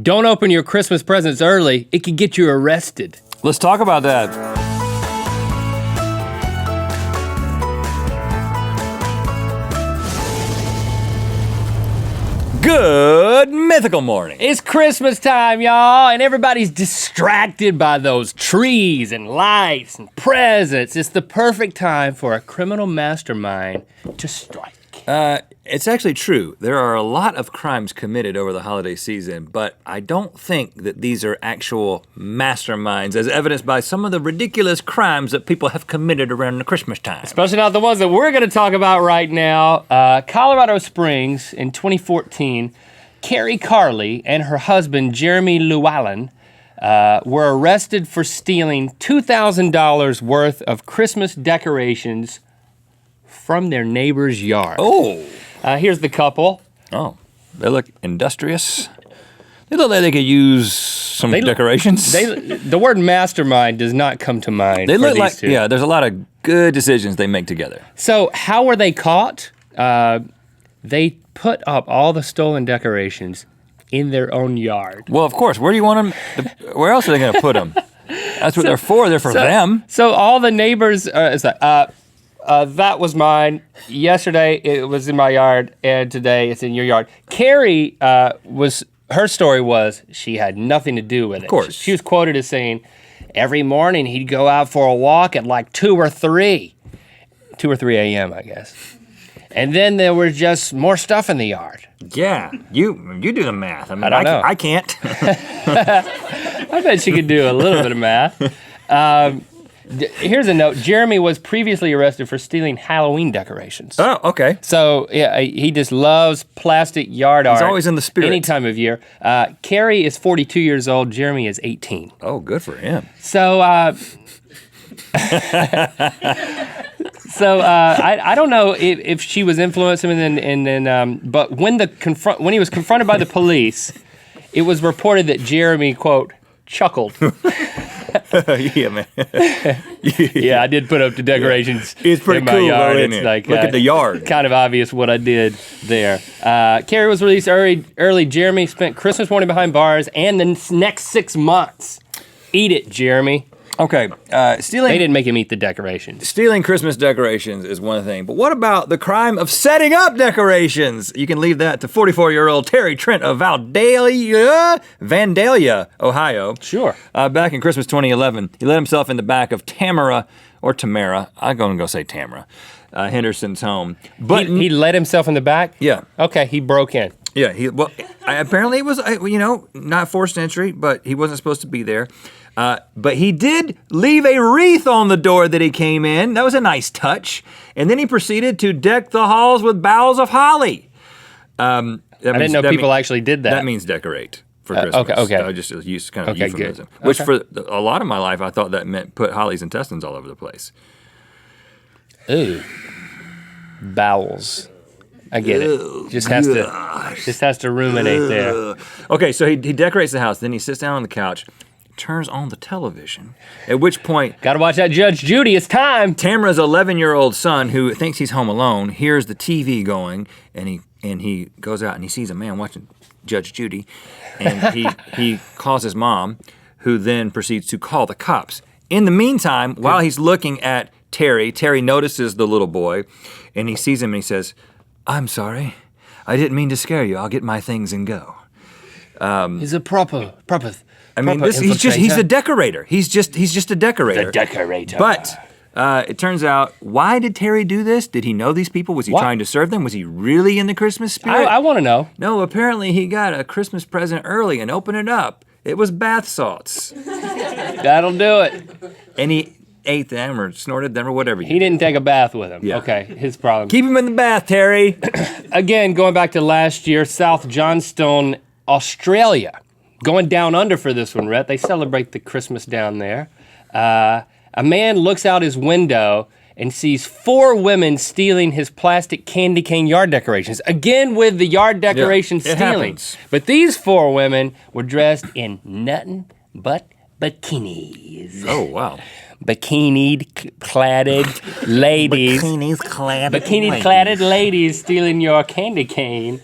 Don't open your Christmas presents early. It could get you arrested. Let's talk about that. Good mythical morning. It's Christmas time, y'all, and everybody's distracted by those trees and lights and presents. It's the perfect time for a criminal mastermind to strike. It's actually true. There are a lot of crimes committed over the holiday season, but I don't think that these are actual masterminds, as evidenced by some of the ridiculous crimes that people have committed around the Christmas time. Especially not the ones that we're going to talk about right now. Colorado Springs in 2014, Carrie Carley and her husband, Jeremy Llewellyn, were arrested for stealing $2,000 worth of Christmas decorations from their neighbor's yard. Oh. Here's the couple. Oh, they look industrious. They look like they could use some decorations. The word mastermind does not come to mind. They for look these like, two. yeah, there's a lot of good decisions they make together. So how were they caught? They put up all the stolen decorations in their own yard. Well, of course, where do you want them? Where else are they gonna put them? That's what they're for. They're for them. So all the neighbors, that was mine. Yesterday it was in my yard, and today it's in your yard. Carrie her story was she had nothing to do with it. Of course. She was quoted as saying, every morning he'd go out for a walk at like 2 or 3 a.m., I guess. And then there was just more stuff in the yard. Yeah, you do the math. I mean, I don't know. I can't. I bet she could do a little bit of math. Here's a note. Jeremy was previously arrested for stealing Halloween decorations. Oh, okay. So, yeah, he just loves plastic yard art. He's always in the spirit. Any time of year. Carrie is 42 years old. Jeremy is 18. Oh, good for him. So, I don't know if she was influencing him, and then but when he was confronted by the police, it was reported that Jeremy, quote, chuckled. Yeah, man. Yeah, I did put up the decorations It's pretty in my cool, yard. though, isn't It's it? like Look at the yard. Kind of obvious what I did there. Carrie was released early. Jeremy spent Christmas morning behind bars and the next 6 months. Eat it, Jeremy. Okay, They stealing didn't make him eat the decorations. Christmas decorations is one thing, but what about the crime of setting up decorations? You can leave that to 44-year-old Terry Trent of Vandalia, Ohio. Sure. Back in Christmas 2011, he let himself in the back of Tamara, I'm going to go say Tamara, Henderson's home. But He let himself in the back? Yeah. Okay, he broke in. Yeah, apparently it was, not forced entry, but he wasn't supposed to be there. But he did leave a wreath on the door that he came in. That was a nice touch. And then he proceeded to deck the halls with boughs of holly. I didn't know people actually did that. That means decorate for Christmas. okay. I just used kind of Okay, euphemism. good. Which Okay. for a lot of my life, I thought that meant put Holly's intestines all over the place. Ooh. Bowels. I get it. Just has to ruminate there. Okay, so he decorates the house. Then he sits down on the couch, turns on the television, at which point Gotta watch that Judge Judy. It's time. Tamara's 11-year-old son, who thinks he's home alone, hears the TV going, and he goes out and he sees a man watching Judge Judy, and he calls his mom, who then proceeds to call the cops. In the meantime, while he's looking at Terry notices the little boy, and he sees him and he says, "I'm sorry, I didn't mean to scare you. I'll get my things and go." He's a proper. I mean, he's a decorator. He's just a decorator. The decorator. But it turns out, why did Terry do this? Did he know these people? Was he trying to serve them? Was he really in the Christmas spirit? I want to know. No, apparently he got a Christmas present early and opened it up. It was bath salts. That'll do it. And he ate them or snorted them or whatever. He didn't take a bath with him. Yeah. Okay, his problem. Keep him in the bath, Terry. Again, going back to last year, South Johnstone, Australia. Going down under for this one, Rhett. They celebrate the Christmas down there. A man looks out his window and sees 4 women stealing his plastic candy cane yard decorations. Again with the yard decoration it stealing. happens. But these 4 women were dressed in nothing but bikinis. Oh, wow. Bikini-cladded ladies. Bikini-cladded ladies stealing your candy cane.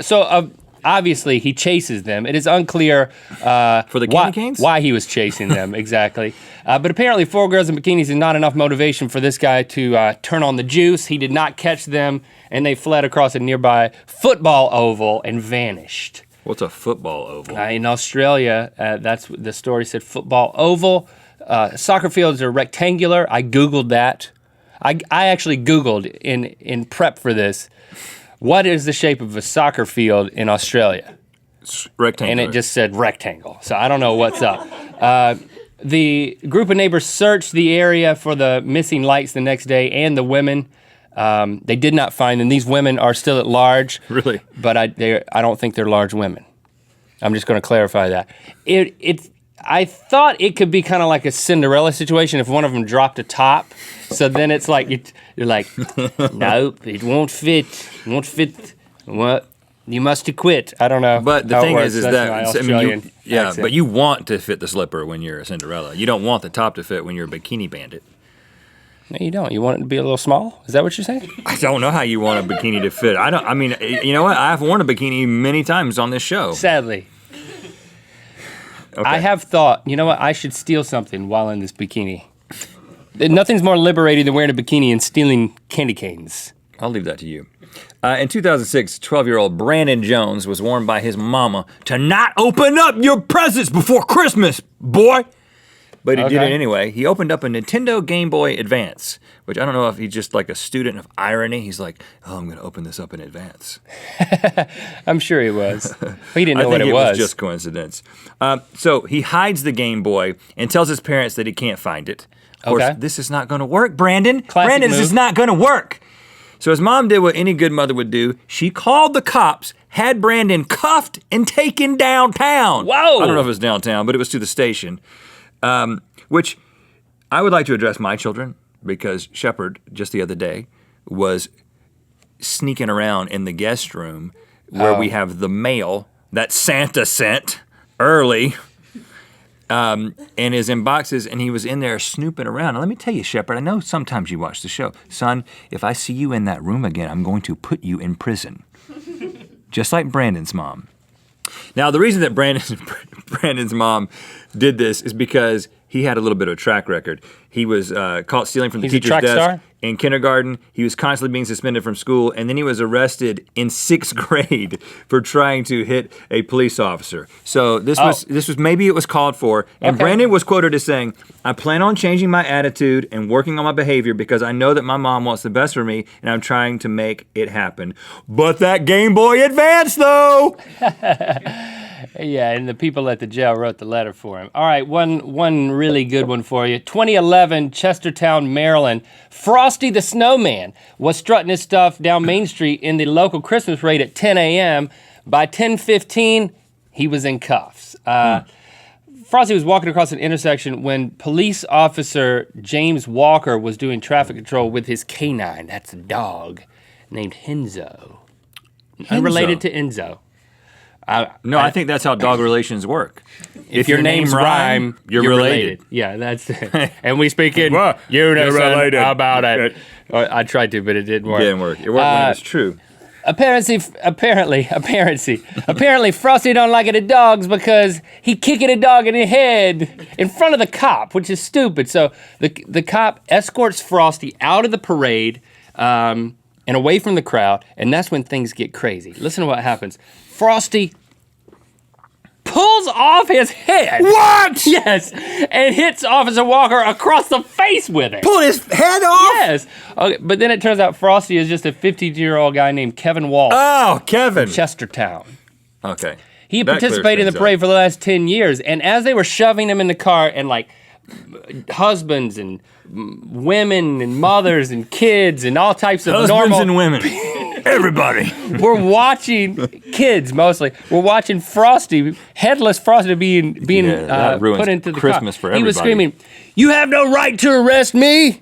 So Obviously, he chases them. It is unclear For the candy canes? why he was chasing them exactly. But apparently, 4 girls in bikinis is not enough motivation for this guy to turn on the juice. He did not catch them, and they fled across a nearby football oval and vanished. What's a football oval? In Australia, that's what the story said. Football oval. Soccer fields are rectangular. I Googled that. I actually Googled in prep for this, what is the shape of a soccer field in Australia? Rectangular. And it just said rectangle. So I don't know what's up. The group of neighbors searched the area for the missing lights the next day and the women. They did not find them. These women are still at large. Really? But I don't think they're large women. I'm just going to clarify that. I thought it could be kind of like a Cinderella situation if one of them dropped a top. So then it's like, you're like, nope, it won't fit. It won't fit. What? You must quit. I don't know. But the how it thing works. is That's that my I mean, Australian accent. but you want to fit the slipper when you're a Cinderella. You don't want the top to fit when you're a bikini bandit. No, you don't. You want it to be a little small? Is that what you're saying? I don't know how you want a bikini to fit. I mean, you know what? I've worn a bikini many times on this show. Sadly. Okay. I have thought, you know what? I should steal something while in this bikini. Nothing's more liberating than wearing a bikini and stealing candy canes. I'll leave that to you. In 2006, 12-year-old Brandon Jones was warned by his mama to not open up your presents before Christmas, boy. But he did it anyway. He opened up a Nintendo Game Boy Advance, which I don't know if he's just like a student of irony. He's like, oh, I'm going to open this up in advance. I'm sure he was. But he didn't know I what think it it was. was just coincidence. So he hides the Game Boy and tells his parents that he can't find it. Of course, Okay. this is not going to work, Brandon. Classic Brandon, this move. is not going to work. So his mom did what any good mother would do. She called the cops, had Brandon cuffed and taken downtown. Whoa! I don't know if it was downtown, but it was to the station. Which I would like to address my children, because Shepard, just the other day, was sneaking around in the guest room where we have the mail that Santa sent early, and is in boxes, and he was in there snooping around. And let me tell you, Shepard, I know sometimes you watch the show. Son, if I see you in that room again, I'm going to put you in prison. Just like Brandon's mom. Now, the reason that Brandon's mom did this is because he had a little bit of a track record. He was caught stealing from the He's a teacher's track desk star? in kindergarten. He was constantly being suspended from school, and then he was arrested in 6th grade for trying to hit a police officer. So this was maybe it was called for. And Okay. Brandon was quoted as saying, "I plan on changing my attitude and working on my behavior because I know that my mom wants the best for me, and I'm trying to make it happen." But that Game Boy Advance, though. Yeah, and the people at the jail wrote the letter for him. All right, one really good one for you. 2011, Chestertown, Maryland. Frosty the Snowman was strutting his stuff down Main Street in the local Christmas parade at 10 a.m. By 10:15, he was in cuffs. Frosty was walking across an intersection when police officer James Walker was doing traffic control with his canine. That's a dog named Henzo. Unrelated to Enzo. No, I think that's how dog relations work. If your names rhyme, you're related. Yeah, that's it. And we speak in Well, unison you're related. about it. I tried to, but it didn't work. It didn't work. It worked when it was true. Apparently, Frosty don't like it at dogs because he kicking a dog in the head in front of the cop, which is stupid. So the cop escorts Frosty out of the parade and away from the crowd, and that's when things get crazy. Listen to what happens. Frosty pulls off his head. What? Yes, and hits Officer Walker across the face with it. Pull his head off? Yes. Okay, but then it turns out Frosty is just a 52-year-old guy named Kevin Walsh, Oh, Kevin. Chestertown. Okay. He had That clears participated in the things parade up. for the last 10 years, and as they were shoving him in the car, and like husbands and women and mothers and kids and all types of Husbands normal and women. Everybody. we're watching kids mostly. We're watching Frosty, headless Frosty, being that ruins put into the Christmas car. for He was everybody. screaming, "You have no right to arrest me!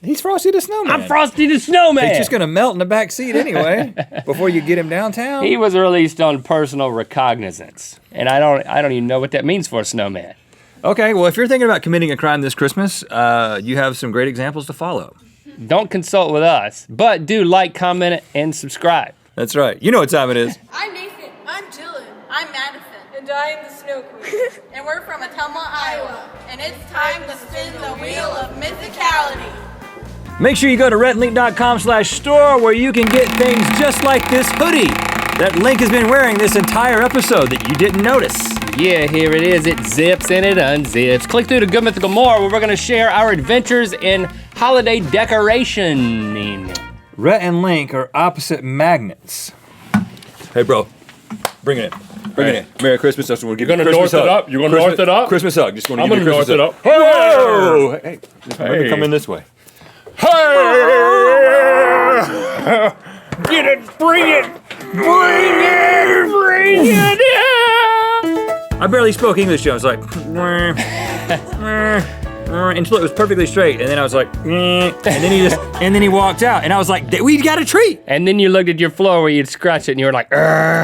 He's Frosty the Snowman. I'm Frosty the Snowman!" He's just going to melt in the back seat anyway before you get him downtown. He was released on personal recognizance, and I don't even know what that means for a snowman. Okay, well, if you're thinking about committing a crime this Christmas, you have some great examples to follow. Don't consult with us, but do like, comment, and subscribe. That's right. You know what time it is. I'm Nathan. I'm Jill. Undying the Snow Queen. And we're from Ottumwa, Iowa. And it's time to spin the wheel of mythicality. Make sure you go to rhettandlink.com/store where you can get things just like this hoodie that Link has been wearing this entire episode that you didn't notice. Yeah, here it is. It zips and it unzips. Click through to Good Mythical More where we're going to share our adventures in holiday decorationing. Rhett and Link are opposite magnets. Hey, bro, bring it in. Bring it in. Merry Christmas. That's what we're giving. You're gonna north it up? You're gonna north it up? Christmas hug. Just want to I'm give you a gonna Christmas north hug. it up. Whoa! Hey, let me come in this way. Get it, bring it, bring it, bring it. I barely spoke English, Joe. I was like, until it was perfectly straight, and then I was like, and then he walked out, and I was like, we got a treat. And then you looked at your floor where you'd scratch it and you were like, "Urgh."